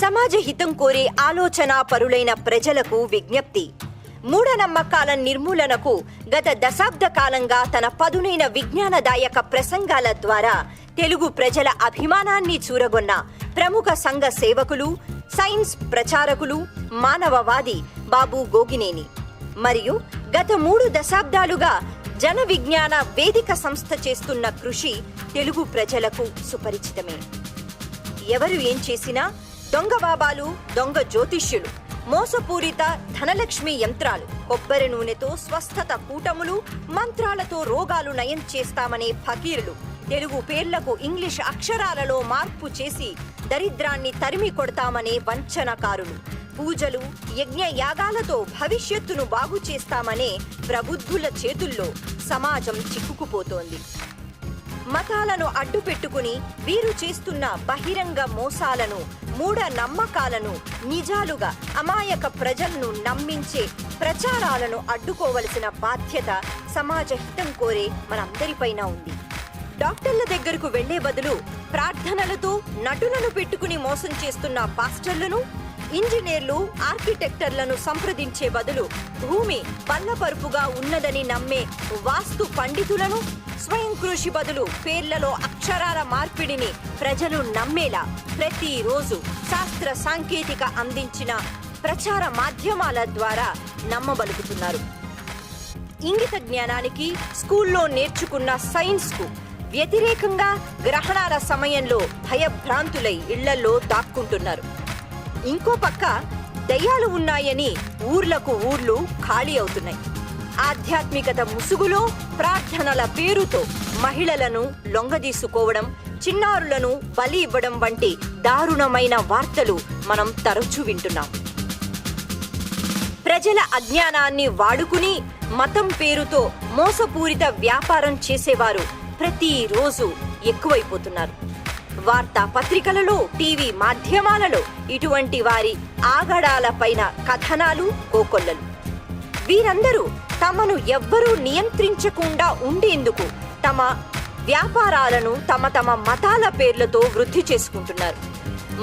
సమాజ హితం కోరే ఆలోచనా పరులైన ప్రజలకు విజ్ఞప్తి. మూఢనమ్మకాల నిర్మూలనకు గత దశాబ్ద కాలంగా తన పదునైన విజ్ఞానదాయక ప్రసంగాల ద్వారా తెలుగు ప్రజల అభిమానాన్ని చూరగొన్న ప్రముఖ సంఘ సేవకులు, సైన్స్ ప్రచారకులు, మానవవాది బాబు గోగినేని మరియు గత 3 దశాబ్దాలుగా జన విజ్ఞాన వేదిక సంస్థ చేస్తున్న కృషి తెలుగు ప్రజలకు సుపరిచితమే. ఎవరు ఏం చేసినా దొంగ బాబాలు, దొంగ జ్యోతిష్యులు, మోసపూరిత ధనలక్ష్మి యంత్రాలు, కొబ్బరి నూనెతో స్వస్థత కూటములు, మంత్రాలతో రోగాలు నయం చేస్తామనే ఫకీరులు, తెలుగు పేర్లకు ఇంగ్లీష్ అక్షరాలలో మార్పు చేసి దరిద్రాన్ని తరిమి కొడతామనే వంచనకారులు, పూజలు యజ్ఞ యాగాలతో భవిష్యత్తును బాగు చేస్తామనే ప్రబుద్ధుల చేతుల్లో సమాజం చిక్కుకుపోతోంది. మతాలను అడ్డుపెట్టుకుని వీరు చేస్తున్న బహిరంగ మోసాలను, మూఢ నమ్మకాలను నిజాలుగా అమాయక ప్రజలను నమ్మించే ప్రచారాలను అడ్డుకోవలసిన బాధ్యత సమాజ హితం కోరే మనందరిపైన ఉంది. డాక్టర్ల దగ్గరకు వెళ్లే బదులు ప్రార్థనలతో నటులను పెట్టుకుని మోసం చేస్తున్న పాస్టర్లను, ఇంజనీర్లు, ఆర్కిటెక్టర్లను సంప్రదించే బదులు భూమి బల్లపరుపుగా ఉన్నదని నమ్మే వాస్తు పండితులను, స్వయం కృషి బదులు పేర్లలో అక్షరాల మార్పిడిని ప్రజలు నమ్మేలా ప్రతిరోజు శాస్త్ర సాంకేతిక అందించిన ప్రచార మాధ్యమాల ద్వారా నమ్మబలుకుతున్నారు. ఇంగిత జ్ఞానానికి, స్కూల్లో నేర్చుకున్న సైన్స్కు వ్యతిరేకంగా గ్రహణాల సమయంలో భయభ్రాంతులై ఇళ్లలో దాక్కుంటున్నారు. ఇంకో పక్క దయ్యాలు ఉన్నాయని ఊర్లకు ఊర్లు ఖాళీ అవుతున్నాయి. ఆధ్యాత్మికత ముసుగులో ప్రార్థనల పేరుతో మహిళలను లొంగదీసుకోవడం, చిన్నారులను బలి ఇవ్వడం వంటి దారుణమైన వార్తలు మనం తరచూ వింటున్నాం. ప్రజల అజ్ఞానాన్ని వాడుకుని మతం పేరుతో మోసపూరిత వ్యాపారం చేసేవారు ప్రతిరోజు ఎక్కువైపోతున్నారు. వార్తా పత్రికలలో, టీవీ మాధ్యమాలలో ఇటువంటి వారి ఆగడాలపైన కథనాలు, కోకొల్లలు. వీరందరూ తమను ఎవ్వరూ నియంత్రించకుండా ఉండేందుకు తమ వ్యాపారాలను తమ మతాల పేర్లతో వృద్ధి చేసుకుంటున్నారు.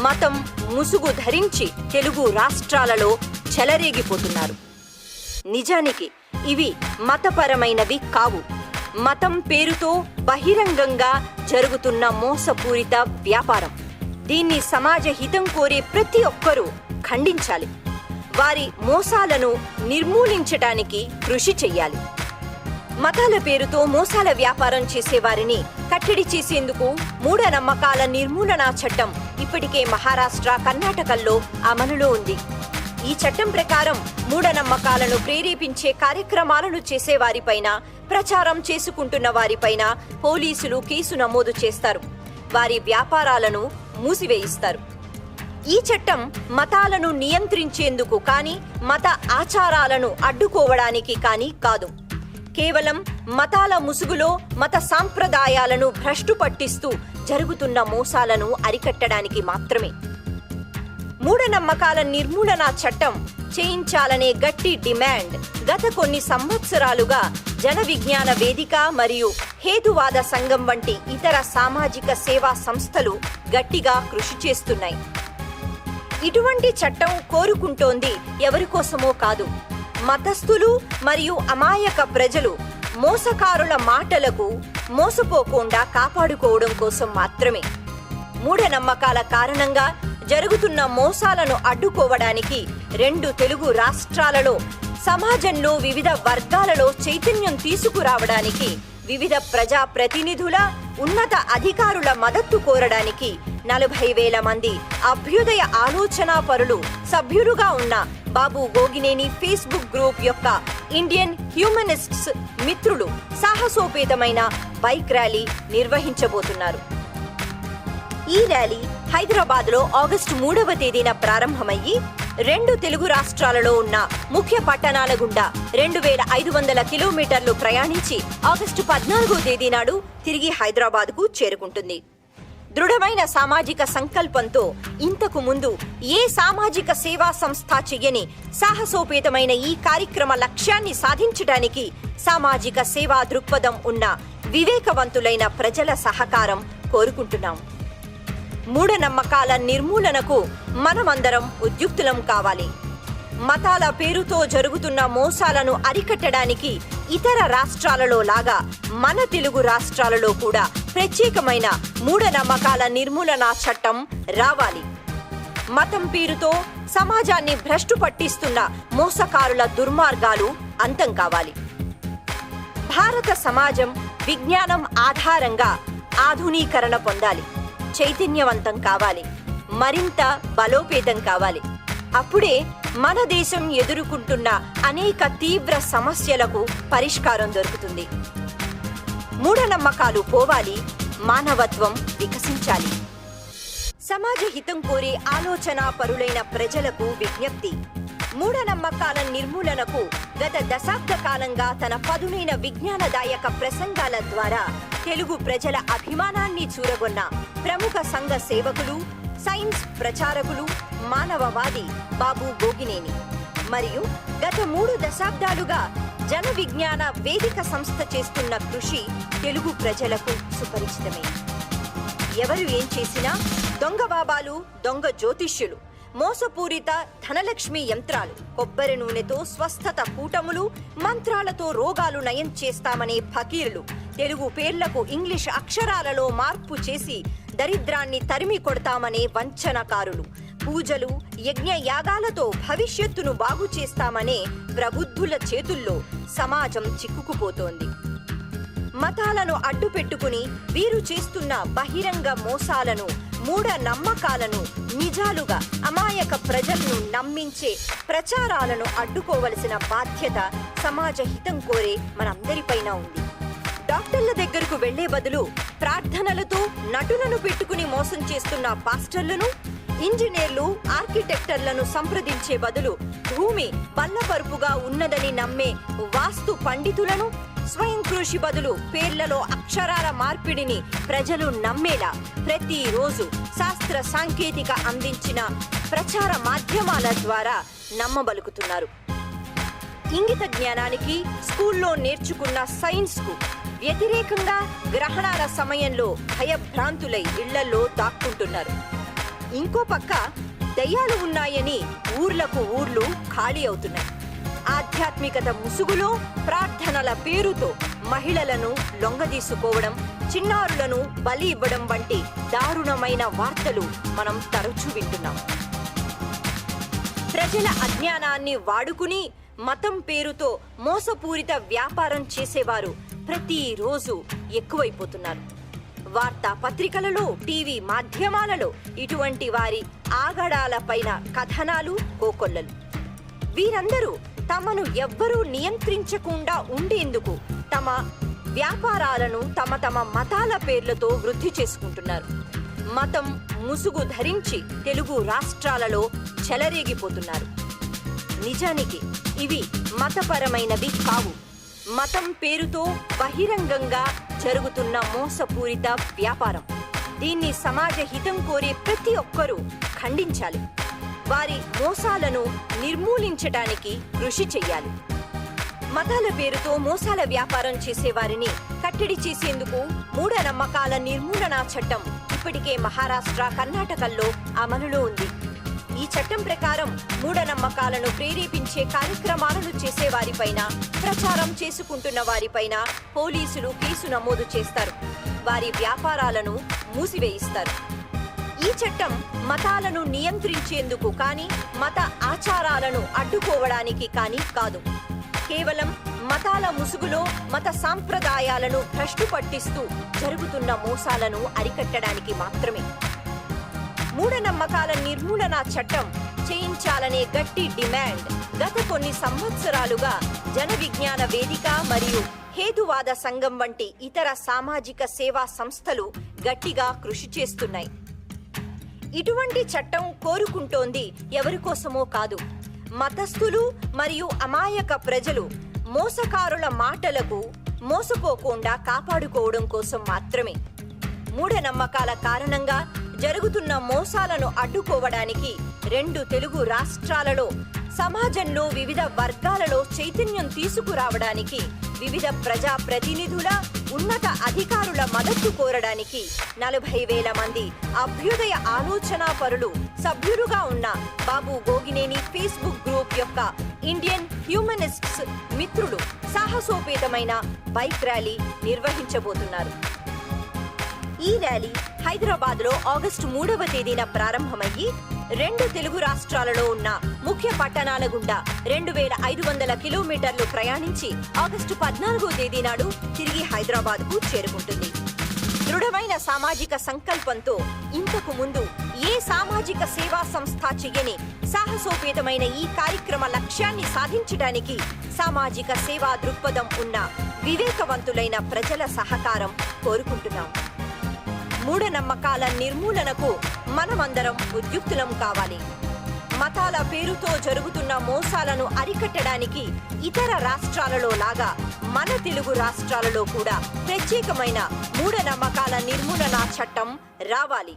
మతం ముసుగు ధరించి తెలుగు రాష్ట్రాలలో చెలరేగిపోతున్నారు. నిజానికి ఇవి మతపరమైనవి కావు. మతం పేరుతో బహిరంగంగా జరుగుతున్న మోసపూరిత వ్యాపారం. దీన్ని సమాజ హితం కోరే ప్రతి ఒక్కరూ ఖండించాలి. వారి మోసాలను నిర్మూలించటానికి కృషి చెయ్యాలి. మతాల పేరుతో మోసాల వ్యాపారం చేసేవారిని కట్టడి చేసేందుకు మూఢనమ్మకాల నిర్మూలనా చట్టం ఇప్పటికే మహారాష్ట్ర, కర్ణాటకల్లో అమలులో ఉంది. ఈ చట్టం ప్రకారం మూఢనమ్మకాలను ప్రేరేపించే కార్యక్రమాలను చేసేవారిపైన, ప్రచారం చేసుకుంటున్న వారిపైన పోలీసులు కేసు నమోదు చేస్తారు. వారి వ్యాపారాలను మూసివేయిస్తారు. ఈ చట్టం మతాలను నియంత్రించేందుకు కానీ, మత ఆచారాలను అడ్డుకోవడానికి కానీ కాదు. కేవలం మతాల ముసుగులో మత సాంప్రదాయాలను భ్రష్టు పట్టిస్తూ జరుగుతున్న మోసాలను అరికట్టడానికి మాత్రమే. మూఢనమ్మకాల నిర్మూలన చట్టం చేయించాలనే గట్టి డిమాండ్ గత కొన్ని సంవత్సరాలుగా జన విజ్ఞాన వేదిక మరియు హేతువాద సంఘం వంటి ఇతర సామాజిక సేవా సంస్థలు గట్టిగా కృషి చేస్తున్నాయి. ఇటువంటి చట్టం కోరుకుంటోంది ఎవరి కోసమో కాదు, మతస్థులు మరియు అమాయక ప్రజలు మోసకారుల మాటలకు మోసపోకుండా కాపాడుకోవడం కోసం మాత్రమే. మూఢనమ్మకాల కారణంగా జరుగుతున్న మోసాలను అడ్డుకోవడానికి 2 తెలుగు రాష్ట్రాలలో సమాజంలో వివిధ వర్గాలలో చైతన్యం తీసుకురావడానికి, వివిధ ప్రజా ప్రతినిధుల, ఉన్నత అధికారుల మద్దతు కోరడానికి 40,000 మంది అభ్యుదయ ఆలోచనా పరులు సభ్యులుగా ఉన్న బాబు గోగినేని ఫేస్బుక్ గ్రూప్ యొక్క ఇండియన్ హ్యూమనిస్ట్స్ మిత్రులు సాహసోపేతమైన బైక్ ర్యాలీ నిర్వహించబోతున్నారు. ఈ ర్యాలీ హైదరాబాద్లో ఆగస్టు 3వ తేదీన ప్రారంభమయ్యి 2 తెలుగు రాష్ట్రాలలో ఉన్న ముఖ్య పట్టణాల గుండా 2,500 కిలోమీటర్లు ప్రయాణించి ఆగస్టు 14వ తేదీ నాడు తిరిగి హైదరాబాద్కు చేరుకుంటుంది. దృఢమైన సామాజిక సంకల్పంతో ఇంతకు ముందు ఏ సామాజిక సేవా సంస్థ చెయ్యని సాహసోపేతమైన ఈ కార్యక్రమ లక్ష్యాన్ని సాధించడానికి సామాజిక సేవా దృక్పథం ఉన్న వివేకవంతులైన ప్రజల సహకారం కోరుకుంటున్నాం. మూఢనమ్మకాల నిర్మూలనకు మనమందరం ఉద్యుక్తులం కావాలి. మతాల పేరుతో జరుగుతున్న మోసాలను అరికట్టడానికి ఇతర రాష్ట్రాలలో లాగా మన తెలుగు రాష్ట్రాలలో కూడా ప్రత్యేకమైన మూఢనమ్మకాల నిర్మూలన చట్టం రావాలి. మతం పేరుతో సమాజాన్ని భ్రష్టు పట్టిస్తున్న మోసకారుల దుర్మార్గాలు అంతం కావాలి. భారత సమాజం విజ్ఞానం ఆధారంగా ఆధునీకరణ పొందాలి, చైతన్యవంతం కావాలి, మరింత బలోపేతం కావాలి. అప్పుడే మన దేశం ఎదుర్కొంటున్న అనేక తీవ్ర సమస్యలకు పరిష్కారం దొరుకుతుంది. మూఢనమ్మకాలు పోవాలి, మానవత్వం వికసించాలి. సమాజ హితం కోరే ఆలోచనా పరులైన ప్రజలకు విజ్ఞప్తి. మూఢనమ్మకాల నిర్మూలనకు గత దశాబ్ద కాలంగా తన పదునైన విజ్ఞానదాయక ప్రసంగాల ద్వారా తెలుగు ప్రజల అభిమానాన్ని చూరగొన్న ప్రముఖ సంఘ సేవకులు, సైన్స్ ప్రచారకులు, మానవవాది బాబు గోగినేని మరియు గత 3 దశాబ్దాలుగా జన విజ్ఞాన వేదిక సంస్థ చేస్తున్న కృషి తెలుగు ప్రజలకు సుపరిచితమే. ఎవరు ఏం చేసినా దొంగ బాబాలు, దొంగ జ్యోతిష్యులు, మోసపూరిత ధనలక్ష్మి యంత్రాలు, కొబ్బరి నూనెతో స్వస్థత కూటములు, మంత్రాలతో రోగాలు నయం చేస్తామనే ఫకీరులు, తెలుగు పేర్లకు ఇంగ్లీష్ అక్షరాలలో మార్పు చేసి దరిద్రాన్ని తరిమి కొడతామనే వంచనకారులు, పూజలు యజ్ఞ యాగాలతో భవిష్యత్తును బాగు చేస్తామనే ప్రబుద్ధుల చేతుల్లో సమాజం చిక్కుకుపోతోంది. మతాలను అడ్డుపెట్టుకుని వీరు చేస్తున్న బహిరంగ మోసాలను, మూఢ నమ్మకాలను నిజాలుగా అమాయక ప్రజలను నమ్మించే ప్రచారాలను అడ్డుకోవలసిన బాధ్యత సమాజ హితం కోరే మనందరిపైన ఉంది. డాక్టర్ల దగ్గరకు వెళ్లే బదులు ప్రార్థనలతో నటులను పెట్టుకుని మోసం చేస్తున్న పాస్టర్లను, ఇంజనీర్లు, ఆర్కిటెక్టర్లను సంప్రదించే బదులు భూమి బల్లపరుపుగా ఉన్నదని నమ్మే వాస్తు పండితులను, స్వయం కృషి బదులు పేర్లలో అక్షరాల మార్పిడిని ప్రజలు నమ్మేలా ప్రతిరోజు శాస్త్ర సాంకేతిక అందించిన ప్రచార మాధ్యమాల ద్వారా నమ్మబలుకుతున్నారు. ఇంగిత జ్ఞానానికి, స్కూల్లో నేర్చుకున్న సైన్స్కు వ్యతిరేకంగా గ్రహణాల సమయంలో భయభ్రాంతులై ఇళ్లలో దాక్కుంటున్నారు. ఇంకో పక్క దయ్యాలు ఉన్నాయని ఊర్లకు ఊర్లు ఖాళీ అవుతున్నాయి. ఆధ్యాత్మికత ముసుగులో ప్రార్థనల పేరుతో మహిళలను లొంగదీసుకోవడం, చిన్నారులను బలి ఇవ్వడం వంటి దారుణమైన వార్తలు మనం తరచూ వింటున్నాం. ప్రజల అజ్ఞానాన్ని వాడుకుని మతం పేరుతో మోసపూరిత వ్యాపారం చేసేవారు ప్రతిరోజు ఎక్కువైపోతున్నారు. వార్తా పత్రికలలో, టీవీ మాధ్యమాలలో ఇటువంటి వారి ఆగడాలపైన కథనాలు, కోకొల్లలు. వీరందరూ తమను ఎవ్వరూ నియంత్రించకుండా ఉండేందుకు తమ వ్యాపారాలను తమ మతాల పేర్లతో వృద్ధి చేసుకుంటున్నారు. మతం ముసుగు ధరించి తెలుగు రాష్ట్రాలలో చెలరేగిపోతున్నారు. నిజానికి ఇవి మతపరమైనవి కావు. మతం పేరుతో బహిరంగంగా జరుగుతున్న మోసపూరిత వ్యాపారం. దీన్ని సమాజ హితం కోరే ప్రతి ఒక్కరూ ఖండించాలి. వారి మోసాలను నిర్మూలించడానికి కృషి చెయ్యాలి. మతాల పేరుతో మోసాల వ్యాపారం చేసేవారిని కట్టడి చేసేందుకు మూఢనమ్మకాల నిర్మూలన చట్టం ఇప్పటికే మహారాష్ట్ర, కర్ణాటకల్లో అమలులో ఉంది. ఈ చట్టం ప్రకారం మూఢనమ్మకాలను ప్రేరేపించే కార్యక్రమాలను చేసేవారిపైన, ప్రచారం చేసుకుంటున్న వారిపైన పోలీసులు కేసు నమోదు చేస్తారు. వారి వ్యాపారాలను మూసివేయిస్తారు. ఈ చట్టం మతాలను నియంత్రించేందుకు కానీ, మత ఆచారాలను అడ్డుకోవడానికి కానీ కాదు. కేవలం మతాల ముసుగులో మత సాంప్రదాయాలను భ్రష్టు పట్టిస్తూ జరుగుతున్న మోసాలను అరికట్టడానికి మాత్రమే. మూఢనమ్మకాల నిర్మూలన చట్టం చేయించాలనే గట్టి డిమాండ్ గత కొన్ని సంవత్సరాలుగా జన విజ్ఞాన వేదిక మరియు హేతువాద సంఘం వంటి ఇతర సామాజిక సేవా సంస్థలు గట్టిగా కృషి చేస్తున్నాయి. ఇటువంటి చట్టం కోరుకుంటోంది ఎవరి కోసమో కాదు, మతస్థులు మరియు అమాయక ప్రజలు మోసకారుల మాటలకు మోసపోకుండా కాపాడుకోవడం కోసం మాత్రమే. మూఢనమ్మకాల కారణంగా జరుగుతున్న మోసాలను అడ్డుకోవడానికి 2 తెలుగు రాష్ట్రాలలో సమాజంలో వివిధ వర్గాలలో చైతన్యం తీసుకురావడానికి వివిధ ప్రజా ప్రతినిధుల ఉన్నత అధికారుల మద్దతు కోరడానికి 40,000 మంది అభ్యుదయ ఆలోచనా పరులు సభ్యులుగా ఉన్న బాబు గోగినేని ఫేస్బుక్ గ్రూప్ యొక్క ఇండియన్ హ్యూమనిస్ట్స్ మిత్రులు సాహసోపేతమైన బైక్ ర్యాలీ నిర్వహించబోతున్నారు. ఈ ర్యాలీ హైదరాబాద్ లో ఆగస్టు 3వ తేదీన ప్రారంభమయ్యి 2 తెలుగు రాష్ట్రాలలో ఉన్న ముఖ్య పట్టణాల గుండా 2,500 కిలోమీటర్లు ప్రయాణించి ఆగస్టు 14వ తేదీ నాడు తిరిగి హైదరాబాద్ కు చేరుకుంటుంది. దృఢమైన సామాజిక సంకల్పంతో ఇంతకు ముందు ఏ సామాజిక సేవా సంస్థ చెయ్యని సాహసోపేతమైన ఈ కార్యక్రమ లక్ష్యాన్ని సాధించడానికి సామాజిక సేవా దృక్పథం ఉన్న వివేకవంతులైన ప్రజల సహకారం కోరుకుంటున్నాం. మూఢనమ్మకాల నిర్మూలనకు మనమందరం ఉద్యుక్తులం కావాలి. మతాల పేరుతో జరుగుతున్న మోసాలను అరికట్టడానికి ఇతర రాష్ట్రాలలో లాగా మన తెలుగు రాష్ట్రాలలో కూడా ప్రత్యేకమైన మూఢనమ్మకాల నిర్మూలన చట్టం రావాలి.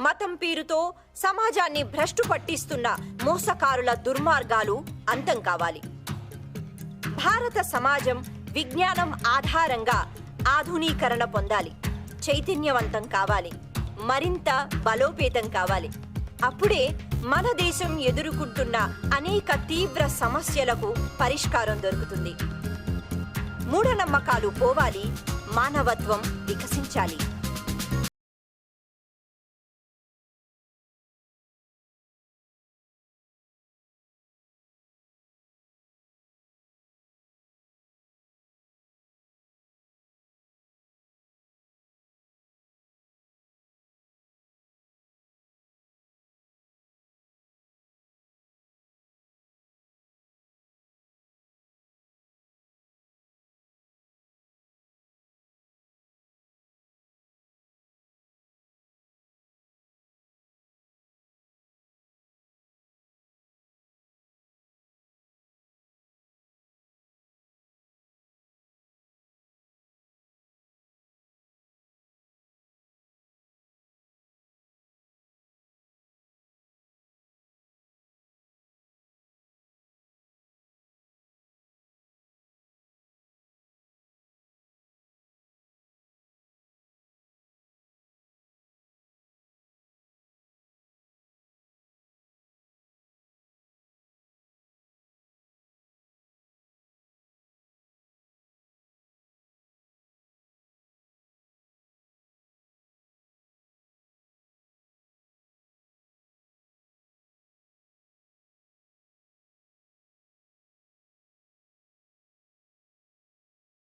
మతం పేరుతో సమాజాన్ని భ్రష్టు పట్టిస్తున్న మోసకారుల దుర్మార్గాలు అంతం కావాలి. భారత సమాజం విజ్ఞానం ఆధారంగా ఆధునీకరణ పొందాలి, చైతన్యవంతం కావాలి, మరింత బలోపేతం కావాలి. అప్పుడే మన దేశం ఎదుర్కొంటున్న అనేక తీవ్ర సమస్యలకు పరిష్కారం దొరుకుతుంది. మూఢనమ్మకాలు పోవాలి, మానవత్వం వికసించాలి.